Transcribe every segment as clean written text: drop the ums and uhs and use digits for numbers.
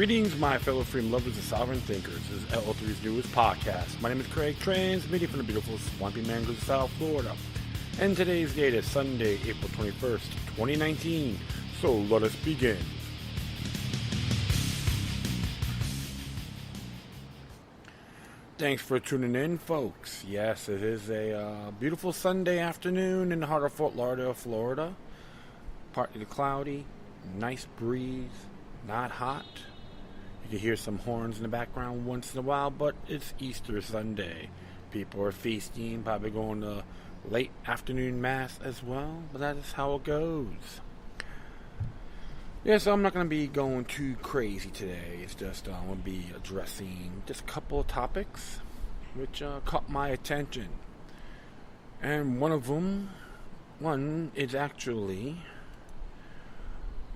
Greetings, my fellow freedom lovers and sovereign thinkers. This is LO3's newest podcast. My name is Craig, transmitting from the beautiful Swampy Mangroves of South Florida. And today's date is Sunday, April 21st, 2019. So let us begin. Thanks for tuning in, folks. Yes, it is a beautiful Sunday afternoon in the heart of Fort Lauderdale, Florida. Partly cloudy, nice breeze, not hot. You can hear some horns in the background once in a while, but it's Easter Sunday. People are feasting, probably going to late afternoon mass as well, but that is how it goes. Yeah, so I'm not going to be going too crazy today. It's just I'm going to be addressing just a couple of topics which caught my attention. And one is actually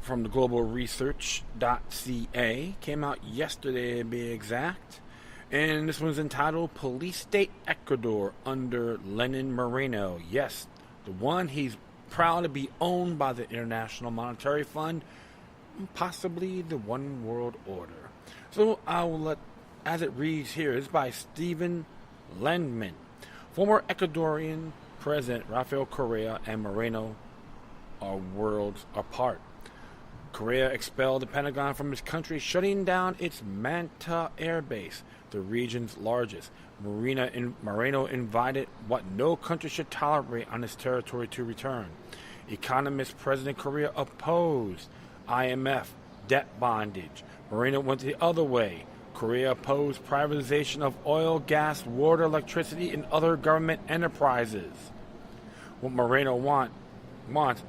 from the globalresearch.ca, came out yesterday to be exact, and this one's entitled Police State Ecuador under Lenin Moreno. Yes, the one he's proud to be owned by the International Monetary Fund, possibly the One World Order. So I will let, as it reads here, it's by Stephen Lendman. Former Ecuadorian President Rafael Correa and Moreno are worlds apart. Correa expelled the Pentagon from his country, shutting down its Manta air base, the region's largest. Moreno invited what no country should tolerate on its territory to return. Economist President Correa opposed IMF debt bondage. Moreno went the other way. Correa opposed privatization of oil, gas, water, electricity, and other government enterprises. What Moreno wants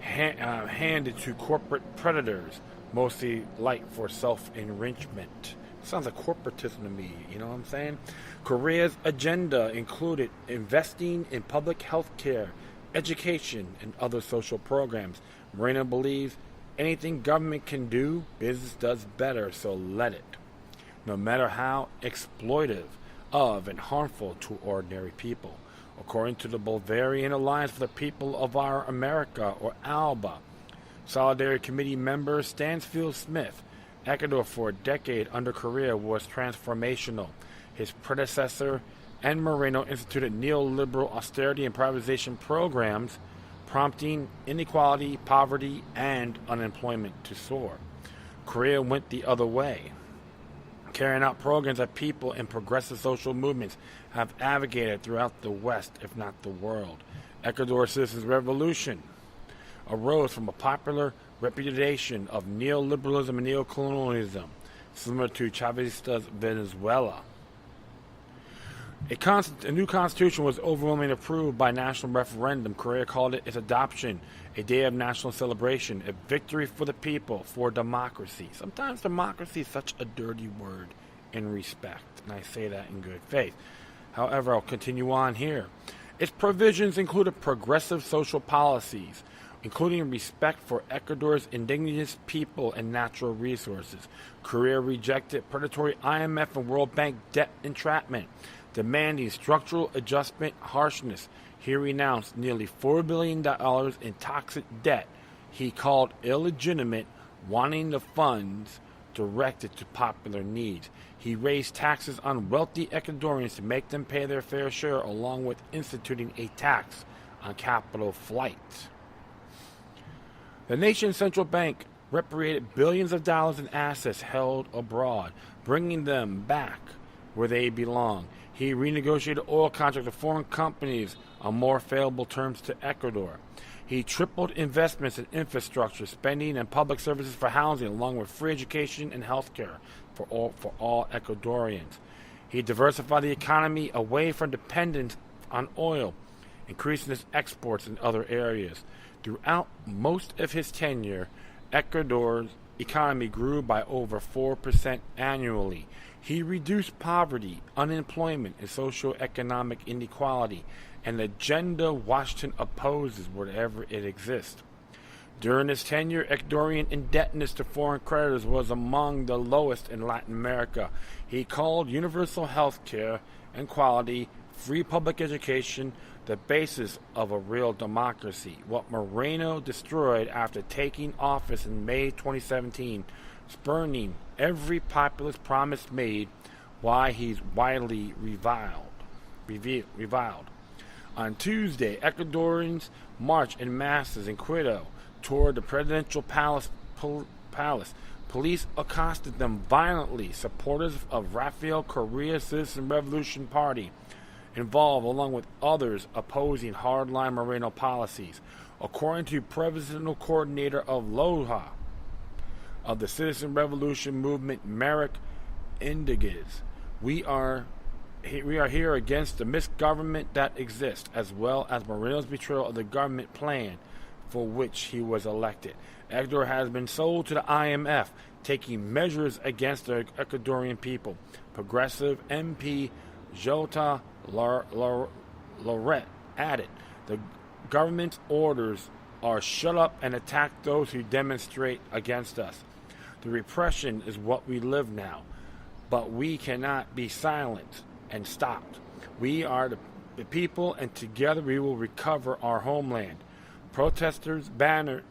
handed to corporate predators, mostly like for self-enrichment. Sounds like corporatism to me, you know what I'm saying? Correa's agenda included investing in public health care, education, and other social programs. Moreno believes anything government can do, business does better, so let it. No matter how exploitive of and harmful to ordinary people. According to the Bolivarian Alliance for the People of Our America, or ALBA, Solidarity Committee member Stansfield Smith, Ecuador for a decade under Correa was transformational. His predecessor and Moreno instituted neoliberal austerity and privatization programs, prompting inequality, poverty, and unemployment to soar. Correa went the other way, carrying out programs that people in progressive social movements have advocated throughout the West, if not the world. Ecuador's Citizens' Revolution arose from a popular repudiation of neoliberalism and neocolonialism, similar to Chavista's Venezuela. A new constitution was overwhelmingly approved by national referendum. Correa called it its adoption, a day of national celebration, a victory for the people, for democracy. Sometimes democracy is such a dirty word in respect, and I say that in good faith. However, I'll continue on here. Its provisions included progressive social policies, including respect for Ecuador's indigenous people and natural resources. Correa rejected predatory IMF and World Bank debt entrapment, demanding structural adjustment harshness. He renounced nearly $4 billion in toxic debt he called illegitimate, wanting the funds directed to popular needs. He raised taxes on wealthy Ecuadorians to make them pay their fair share, along with instituting a tax on capital flight. The nation's central bank repatriated billions of dollars in assets held abroad, bringing them back where they belong. He renegotiated oil contracts with foreign companies on more favorable terms to Ecuador. He tripled investments in infrastructure, spending, and public services for housing, along with free education and health care for all Ecuadorians. He diversified the economy away from dependence on oil, increasing its exports in other areas. Throughout most of his tenure, Ecuador's economy grew by over 4% annually. He reduced poverty, unemployment, and socioeconomic inequality, an agenda Washington opposes wherever it exists. During his tenure, Ecuadorian indebtedness to foreign creditors was among the lowest in Latin America. He called universal health care and quality, free public education, the basis of a real democracy. What Moreno destroyed after taking office in May 2017 spurning every populist promise made, why he's widely reviled. On Tuesday, Ecuadorians marched in masses in Quito toward the presidential palace. Police accosted them violently. Supporters of Rafael Correa's Citizen Revolution Party involved, along with others opposing hardline Moreno policies. According to Presidential Coordinator of Loja of the Citizen Revolution Movement, Merrick Indiguez, we are here against the misgovernment that exists, as well as Moreno's betrayal of the government plan for which he was elected. Ecuador has been sold to the IMF, taking measures against the Ecuadorian people. Progressive MP Jota Lorette added, the government's orders are shut up and attack those who demonstrate against us. The repression is what we live now, but we cannot be silent and stopped. We are the people, and together we will recover our homeland. Protesters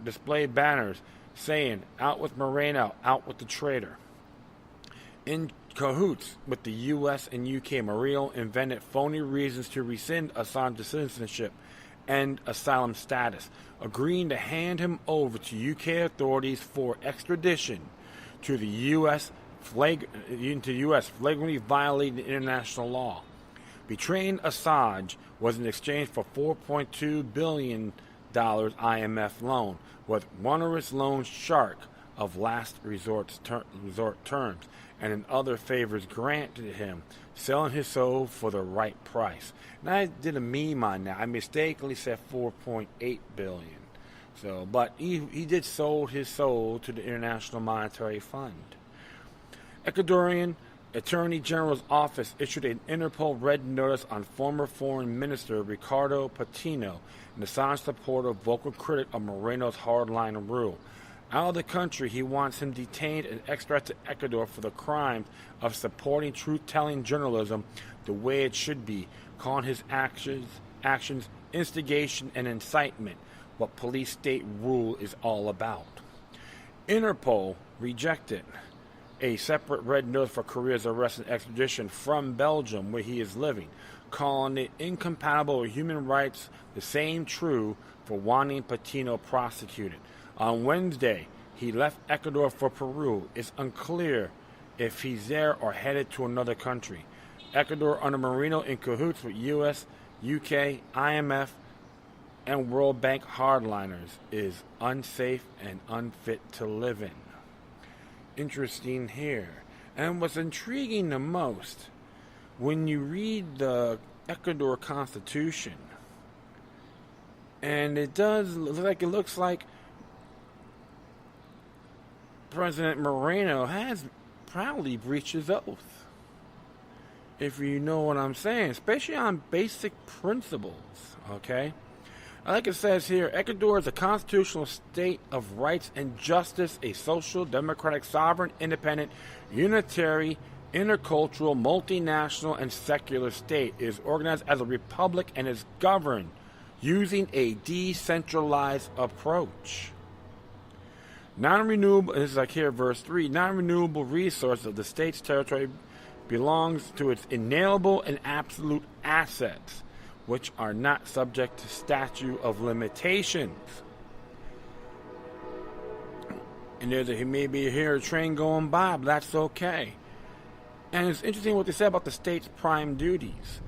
displayed banners saying, "Out with Moreno, out with the traitor." In cahoots with the U.S. and UK, Moreno invented phony reasons to rescind Assange's citizenship and asylum status, agreeing to hand him over to UK authorities for extradition to the U.S. flagrantly violating international law. Betraying Assange was in exchange for $4.2 billion IMF loan, with onerous loan shark of last resort terms, and in other favors granted him, selling his soul for the right price. And I did a meme on that. I mistakenly said 4.8 billion. So, but he did sold his soul to the International Monetary Fund. Ecuadorian Attorney General's office issued an Interpol red notice on former Foreign Minister Ricardo Patino, an Assange supporter, vocal critic of Moreno's hardline rule. Out of the country, he wants him detained and extradited to Ecuador for the crime of supporting truth-telling journalism the way it should be, calling his actions instigation and incitement, what police state rule is all about. Interpol rejected a separate red notice for Korea's arrest and extradition from Belgium, where he is living, calling it incompatible with human rights, the same true for wanting Patino prosecuted. On Wednesday, he left Ecuador for Peru. It's unclear if he's there or headed to another country. Ecuador under Moreno in cahoots with U.S., UK, IMF, and World Bank hardliners is unsafe and unfit to live in. Interesting here. And what's intriguing the most, when you read the Ecuador Constitution, and it looks like President Moreno has proudly breached his oath, if you know what I'm saying, especially on basic principles, okay? Like it says here, Ecuador is a constitutional state of rights and justice, a social, democratic, sovereign, independent, unitary, intercultural, multinational, and secular state. It is organized as a republic and is governed using a decentralized approach. Non-renewable, this is like here, verse 3, non-renewable resources of the state's territory belongs to its inalienable and absolute assets, which are not subject to statute of limitations. And he may be here a train going by, but that's okay. And it's interesting what they said about the state's prime duties.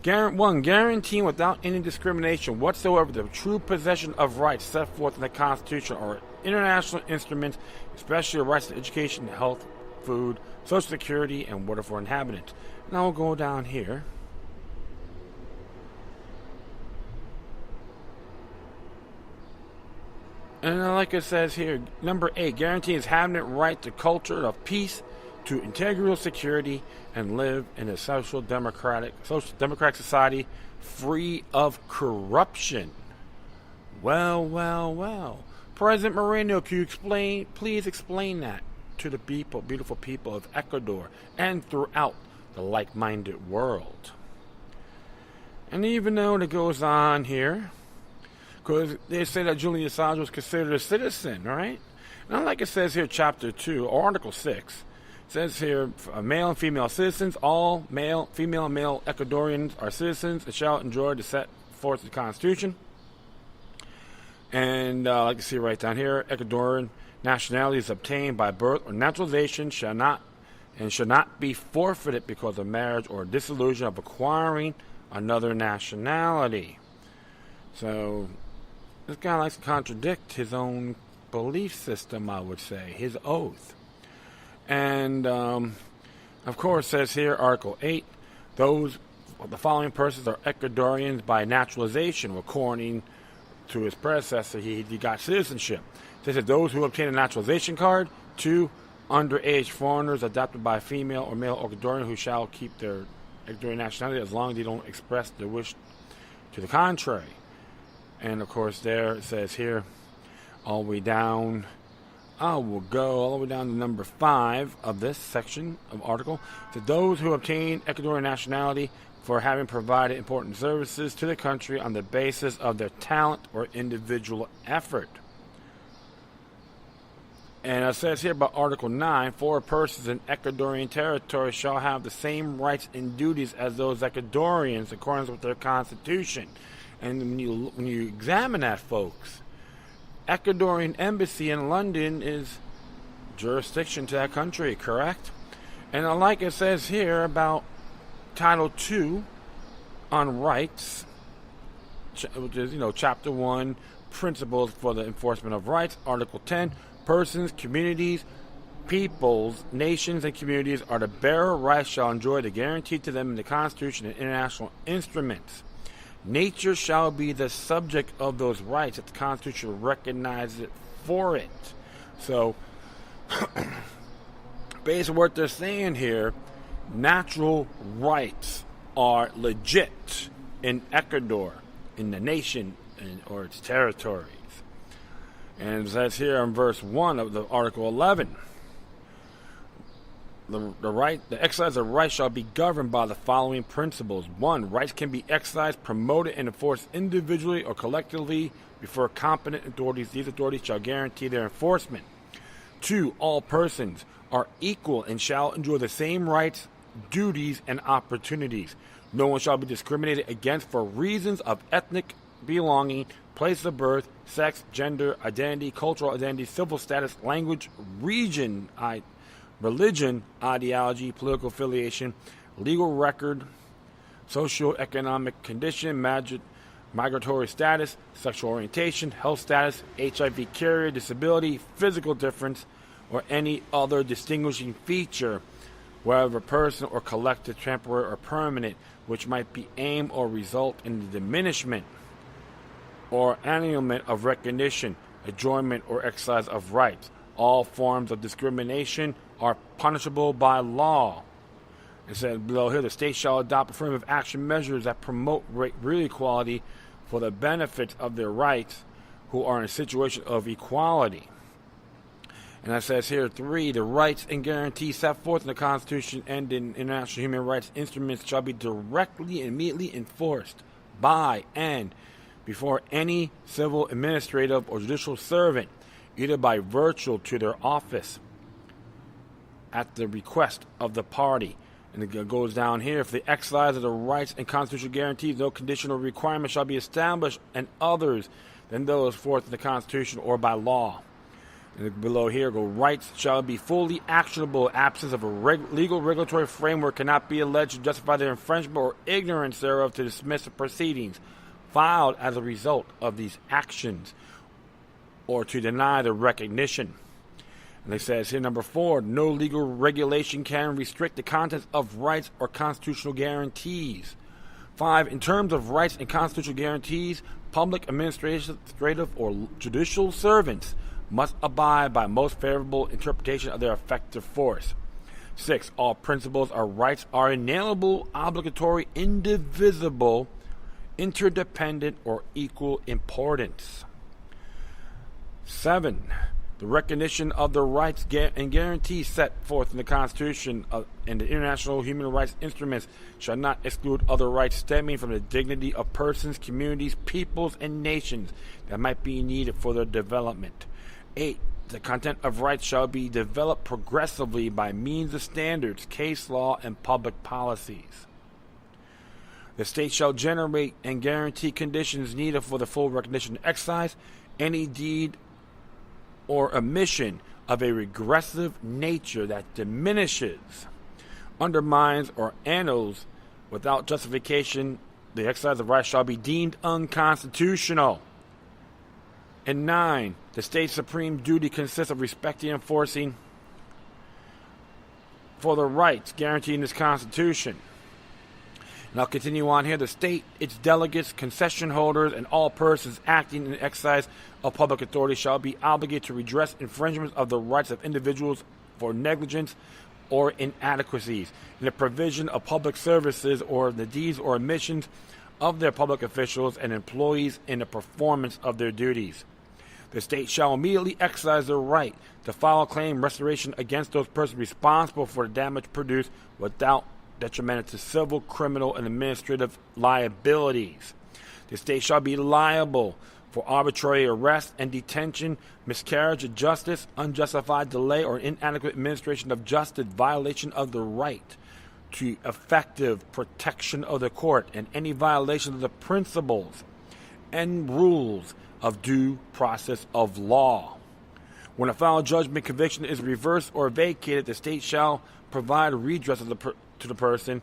One, guaranteeing without any discrimination whatsoever the true possession of rights set forth in the Constitution or international instruments, especially the rights to education, health, food, social security, and water for inhabitants. Now we'll go down here. And like it says here, number 8, guarantees inhabitant right to culture of peace, to integral security, and live in a social democratic society free of corruption. Well. President Moreno, can you please explain that to the beautiful people of Ecuador and throughout the like-minded world? And even though it goes on here, because they say that Julian Assange was considered a citizen, right? Now, like it says here, Chapter 2, or Article 6, it says here, male and female citizens, all male, female, and male Ecuadorians are citizens and shall enjoy the set forth of the Constitution. And like you see right down here, Ecuadorian nationality is obtained by birth or naturalization should not be forfeited because of marriage or dissolution of acquiring another nationality. So this guy likes to contradict his own belief system, I would say, his oath. And of course, says here, Article 8, the following persons are Ecuadorians by naturalization, according to his predecessor, he got citizenship. It says that those who obtain a naturalization card, 2 underage foreigners adopted by a female or male Ecuadorian who shall keep their Ecuadorian nationality as long as they don't express their wish to the contrary. And of course, there it says here, all the way down, I will go all the way down to number 5 of this section of article. To those who obtain Ecuadorian nationality for having provided important services to the country on the basis of their talent or individual effort. And it says here about Article 9, 4 persons in Ecuadorian territory shall have the same rights and duties as those Ecuadorians in accordance with their constitution. And when you examine that, folks, Ecuadorian embassy in London is jurisdiction to that country, correct? And like it says here about Title 2 on rights, which is, Chapter 1, Principles for the Enforcement of Rights, Article 10, persons, communities, peoples, nations, and communities are the bearer of rights shall enjoy the guarantee to them in the Constitution and international instruments. Nature shall be the subject of those rights that the Constitution recognizes it for it. So, basically what they're saying here, natural rights are legit in Ecuador, in the nation or its territories. And it says here in verse 1 of the Article 11, the exercise of rights shall be governed by the following principles. 1. Rights can be exercised, promoted, and enforced individually or collectively before competent authorities. These authorities shall guarantee their enforcement. 2. All persons are equal and shall enjoy the same rights, duties, and opportunities. No one shall be discriminated against for reasons of ethnic belonging, place of birth, sex, gender, identity, cultural identity, civil status, language, religion, ideology, political affiliation, legal record, socio-economic condition, migratory status, sexual orientation, health status, HIV carrier, disability, physical difference, or any other distinguishing feature, whether person or collective, temporary or permanent, which might be aimed or result in the diminishment or annulment of recognition, enjoyment, or exercise of rights. All forms of discrimination are punishable by law. It says below here, the state shall adopt affirmative action measures that promote real equality for the benefit of their rights who are in a situation of equality. And it says here, 3, the rights and guarantees set forth in the Constitution and in international human rights instruments shall be directly and immediately enforced by and before any civil, administrative, or judicial servant, either by virtue to their office, at the request of the party. And it goes down here, if the exercise of the rights and constitutional guarantees, no condition or requirement shall be established, and others than those forth in the Constitution or by law. And below here, rights shall be fully actionable. Absence of a legal regulatory framework cannot be alleged to justify their infringement or ignorance thereof to dismiss the proceedings filed as a result of these actions or to deny the recognition. And it says here, number 4, no legal regulation can restrict the contents of rights or constitutional guarantees. 5, in terms of rights and constitutional guarantees, public, administrative, or judicial servants must abide by most favorable interpretation of their effective force. 6, all principles or rights are inalienable, obligatory, indivisible, interdependent, or equal importance. 7, the recognition of the rights and guarantees set forth in the Constitution and the international human rights instruments shall not exclude other rights stemming from the dignity of persons, communities, peoples, and nations that might be needed for their development. 8, The content of rights shall be developed progressively by means of standards, case law, and public policies. The state shall generate and guarantee conditions needed for the full recognition and exercise any deed or omission of a regressive nature that diminishes, undermines, or annuls without justification the exercise of rights shall be deemed unconstitutional. And 9, the state's supreme duty consists of respecting and enforcing for the rights guaranteed in this Constitution. And I'll continue on here. The state, its delegates, concession holders, and all persons acting in the exercise of public authority shall be obligated to redress infringements of the rights of individuals for negligence or inadequacies in the provision of public services or the deeds or omissions of their public officials and employees in the performance of their duties. The state shall immediately exercise the right to file a claim restoration against those persons responsible for the damage produced without detriment to civil, criminal, and administrative liabilities. The state shall be liable for arbitrary arrest and detention, miscarriage of justice, unjustified delay, or inadequate administration of justice, violation of the right to effective protection of the court, and any violation of the principles and rules of due process of law. When a final judgment conviction is reversed or vacated, the state shall provide redress to the person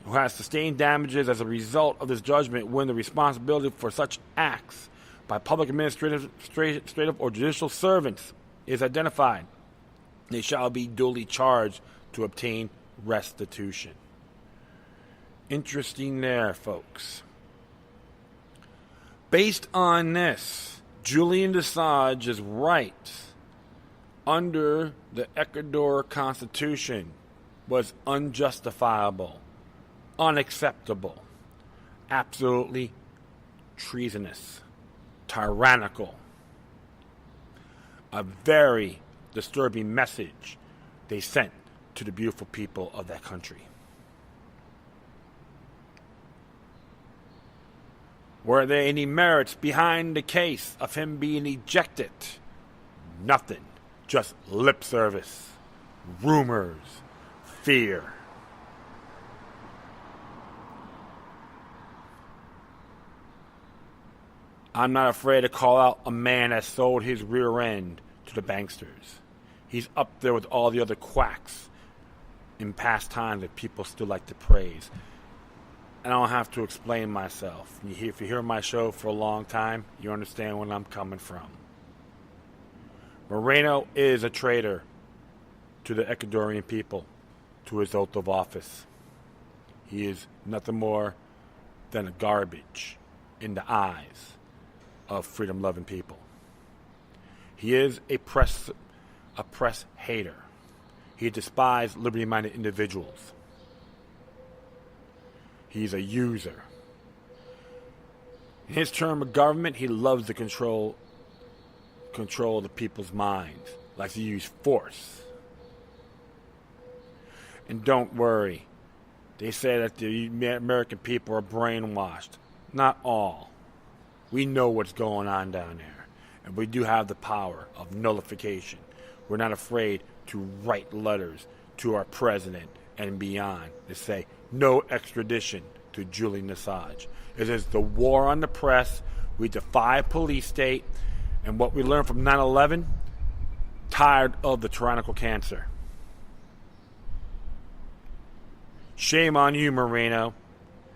who has sustained damages as a result of this judgment when the responsibility for such acts by public administrative or judicial servants is identified. They shall be duly charged to obtain restitution. Interesting there, folks. Based on this, Julian Assange's rights under the Ecuador Constitution was unjustifiable, unacceptable, absolutely treasonous, tyrannical. A very disturbing message they sent to the beautiful people of that country. Were there any merits behind the case of him being ejected? Nothing. Just lip service, rumors, fear. I'm not afraid to call out a man that sold his rear end to the banksters. He's up there with all the other quacks in past times that people still like to praise. And I don't have to explain myself. If you hear my show for a long time, you understand where I'm coming from. Moreno is a traitor to the Ecuadorian people, to his oath of office. He is nothing more than a garbage in the eyes of freedom-loving people. He is a press hater. He despises liberty-minded individuals. He's a user. In his term of government, he loves to control the people's minds. Likes to use force. And don't worry. They say that the American people are brainwashed. Not all. We know what's going on down there. And we do have the power of nullification. We're not afraid to write letters to our president and beyond to say no extradition to Julian Assange. It is the war on the press. We defy police state. And what we learned from 9/11, tired of the tyrannical cancer. Shame on you, Moreno,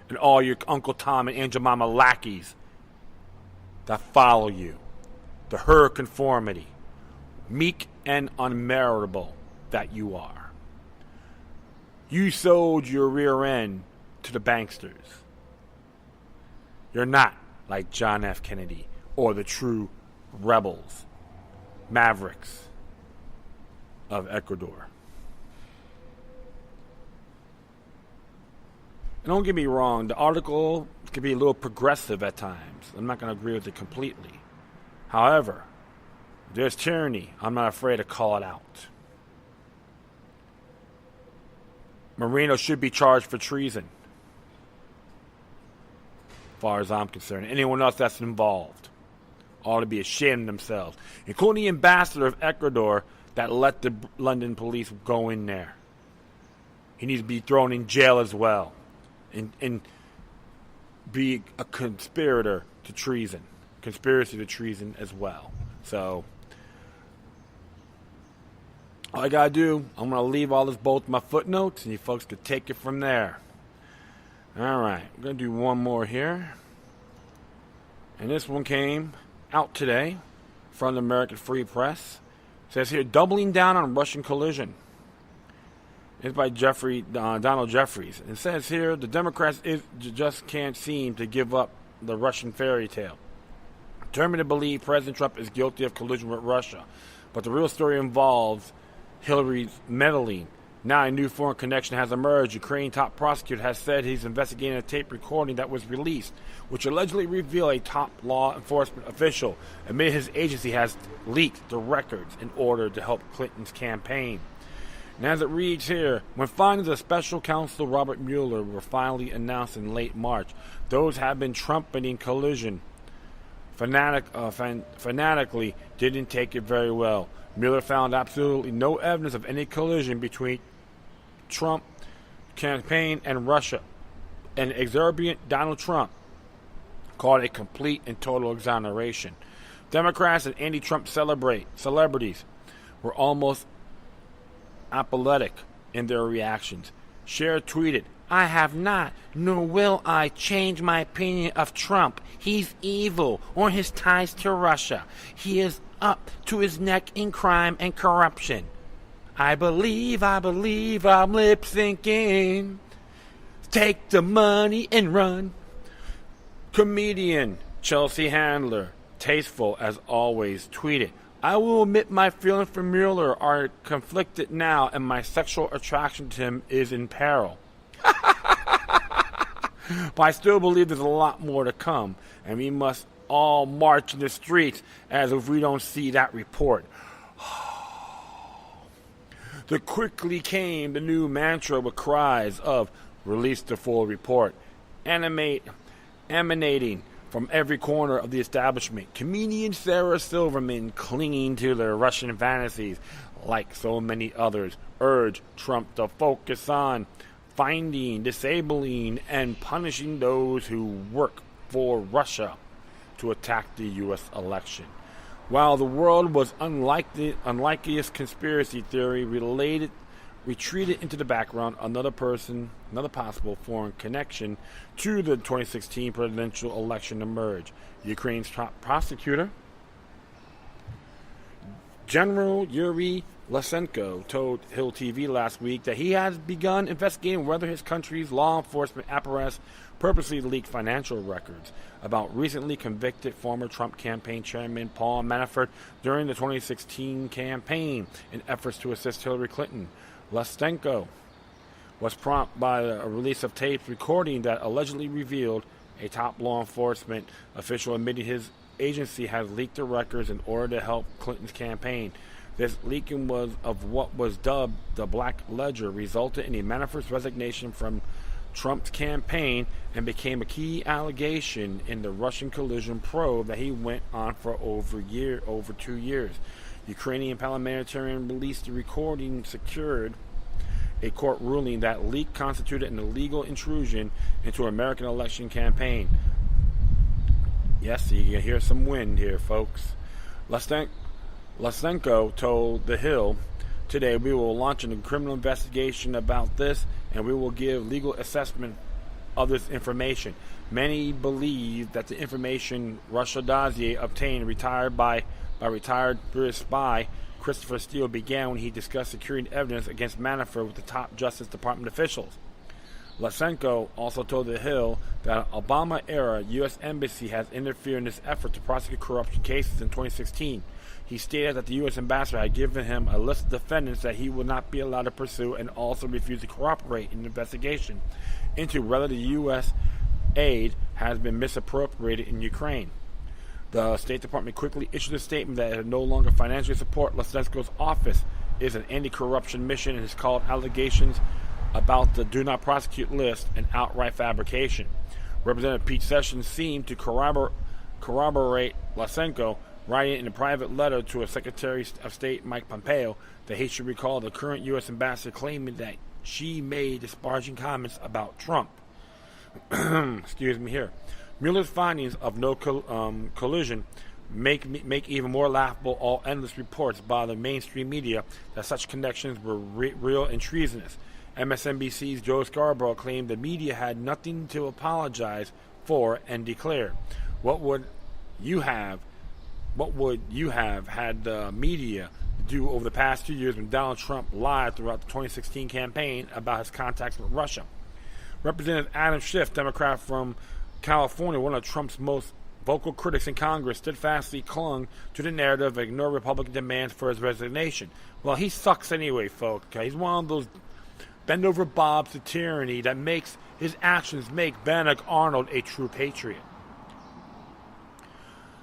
and all your Uncle Tom and Aunt Jemima lackeys that follow you. The her conformity, meek and unmeritable that you are. You sold your rear end to the banksters. You're not like John F. Kennedy or the true rebels, mavericks of Ecuador. And don't get me wrong, the article can be a little progressive at times. I'm not going to agree with it completely. However, there's tyranny. I'm not afraid to call it out. Moreno should be charged for treason, as far as I'm concerned. Anyone else that's involved. ought to be ashamed of themselves, including the ambassador of Ecuador that let the London police go in there. He needs to be thrown in jail as well and be a conspiracy to treason as well. So all I gotta do, I'm gonna leave all this both in my footnotes, and you folks can take it from there. All right, I'm gonna do one more here, and this one came out today from the American Free Press. It says here, doubling down on Russian collusion. It's by Donald Jeffries. It says here, the Democrats just can't seem to give up the Russian fairy tale. Determined to believe President Trump is guilty of collusion with Russia. But the real story involves Hillary's meddling. Now a new foreign connection has emerged. Ukraine top prosecutor has said he's investigating a tape recording that was released, which allegedly revealed a top law enforcement official admitted his agency has leaked the records in order to help Clinton's campaign. And as it reads here, when findings of special counsel Robert Mueller were finally announced in late March, those have been trumpeting collusion fanatically didn't take it very well. Mueller found absolutely no evidence of any collusion between Trump campaign and Russia. And exorbitant Donald Trump called a complete and total exoneration. Democrats and anti-Trump celebrities were almost apoplectic in their reactions. Cher tweeted, "I have not, nor will I, change my opinion of Trump. He's evil, or his ties to Russia. He is up to his neck in crime and corruption. I believe I'm lip syncing. Take the money and run." Comedian Chelsea Handler, tasteful as always, tweeted, "I will admit my feelings for Mueller are conflicted now, and my sexual attraction to him is in peril. But I still believe there's a lot more to come, and we must all march in the streets as if we don't see that report." There quickly came the new mantra with cries of "release the full report," emanating from every corner of the establishment. Comedian Sarah Silverman, clinging to their Russian fantasies, like so many others, urged Trump to focus on finding, disabling, and punishing those who work for Russia to attack the U.S. election. While the world was unlikeliest conspiracy theory retreated into the background, another possible foreign connection to the 2016 presidential election emerged. Ukraine's top prosecutor, General Yuri Lysenko, told Hill TV last week that he has begun investigating whether his country's law enforcement apparatus purposely leaked financial records about recently convicted former Trump campaign chairman Paul Manafort during the 2016 campaign in efforts to assist Hillary Clinton. Lysenko was prompted by a release of tapes recording that allegedly revealed a top law enforcement official admitting his agency has leaked the records in order to help Clinton's campaign. This leaking of what was dubbed the Black Ledger resulted in a Manafort's resignation from Trump's campaign and became a key allegation in the Russian collusion probe that he went on for over 2 years. Ukrainian parliamentarian released the recording secured a court ruling that leak constituted an illegal intrusion into an American election campaign. Yes, you can hear some wind here, folks. Lysenko told The Hill today, "We will launch a criminal investigation about this, and we will give legal assessment of this information. Many believe that the information Russia dossier obtained by retired British spy Christopher Steele began when he discussed securing evidence against Manafort with the top Justice Department officials." Lysenko also told The Hill that an Obama-era U.S. embassy has interfered in this effort to prosecute corruption cases in 2016. He stated that the U.S. ambassador had given him a list of defendants that he would not be allowed to pursue and also refused to cooperate in the investigation into whether the U.S. aid has been misappropriated in Ukraine. The State Department quickly issued a statement that it no longer financially support Lysenko's office is an anti-corruption mission and has called allegations about the do not prosecute list an outright fabrication. Representative Pete Sessions seemed to corroborate corroborate Lysenko writing in a private letter to a Secretary of State Mike Pompeo that he should recall the current U.S. ambassador claiming that she made disparaging comments about Trump. Excuse me here. Mueller's findings of no collusion make even more laughable all endless reports by the mainstream media that such connections were real and treasonous. MSNBC's Joe Scarborough claimed the media had nothing to apologize for and declared, What would you have had the media do over the past 2 years when Donald Trump lied throughout the 2016 campaign about his contacts with Russia? Representative Adam Schiff, Democrat from California, one of Trump's most vocal critics in Congress, steadfastly clung to the narrative of ignoring Republican demands for his resignation. Well, he sucks anyway, folks. Okay? He's one of those bend-over Bobs to tyranny that makes his actions make Benedict Arnold a true patriot.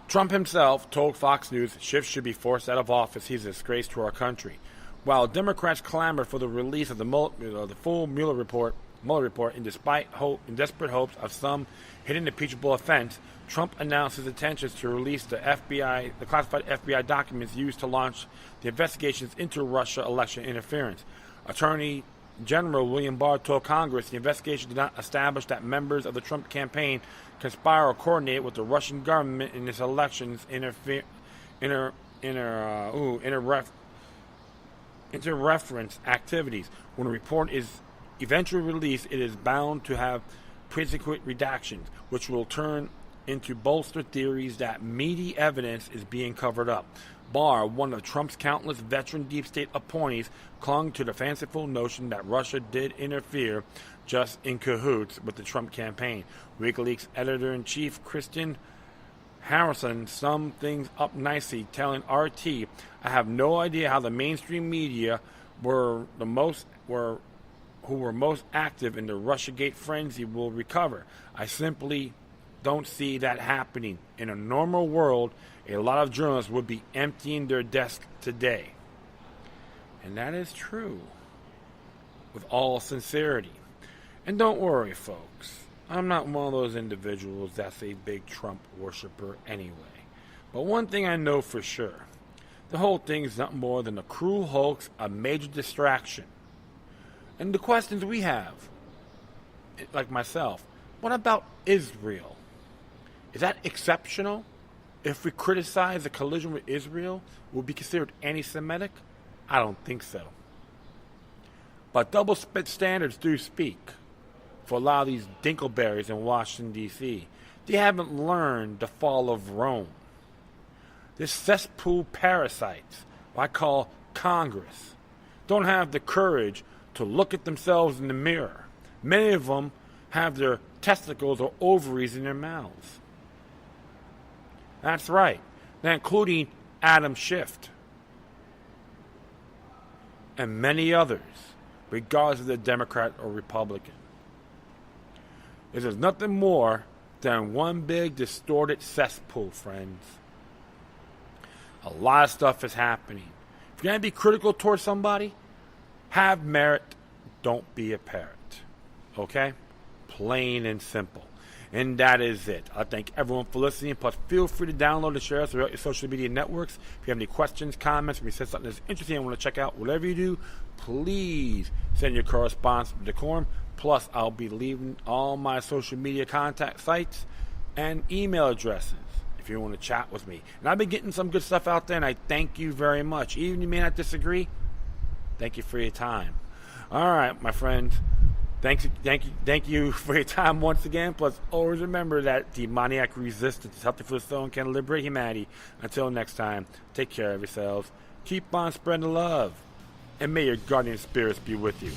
Trump himself told Fox News Schiff should be forced out of office. He's a disgrace to our country. While Democrats clamor for the release of the full Mueller report, in desperate hopes of some hidden impeachable offense, Trump announced his intentions to release the classified FBI documents used to launch the investigations into Russia election interference. Attorney General William Barr told Congress the investigation did not establish that members of the Trump campaign conspire or coordinate with the Russian government in its elections interreference activities. When a report is eventually released, it is bound to have precipitate redactions, which will turn into bolstered theories that meaty evidence is being covered up. Barr, one of Trump's countless veteran deep state appointees, clung to the fanciful notion that Russia did interfere just in cahoots with the Trump campaign. WikiLeaks editor-in-chief Kristen Harrison summed things up nicely, telling RT, "I have no idea how the mainstream media who were most active in the Russiagate frenzy will recover. I simply don't see that happening. In a normal world, a lot of journalists would be emptying their desks today." And that is true, with all sincerity. And don't worry, folks. I'm not one of those individuals that's a big Trump worshiper anyway. But one thing I know for sure, the whole thing is nothing more than a cruel hoax, a major distraction. And the questions we have, like myself, what about Israel? Is that exceptional? If we criticize the collision with Israel, will it be considered anti-Semitic? I don't think so. But double standards do speak for a lot of these dinkleberries in Washington, D.C. They haven't learned the fall of Rome. This cesspool parasites, what I call Congress, don't have the courage to look at themselves in the mirror. Many of them have their testicles or ovaries in their mouths. That's right. Now, including Adam Schiff and many others, regardless of they're Democrat or Republican. This is nothing more than one big distorted cesspool, friends. A lot of stuff is happening. If you're going to be critical towards somebody, have merit, don't be a parrot. Okay? Plain and simple. And that is it. I thank everyone for listening. Plus, feel free to download and share us throughout your social media networks. If you have any questions, comments, if you said something that's interesting and want to check out, whatever you do, please send your correspondence with decorum. Plus, I'll be leaving all my social media contact sites and email addresses if you want to chat with me. And I've been getting some good stuff out there, and I thank you very much. Even if you may not disagree, thank you for your time. All right, my friends. Thank you for your time once again. Plus, always remember that demoniac resistance is healthy for the soul and can liberate humanity. Until next time, take care of yourselves. Keep on spreading love. And may your guardian spirits be with you.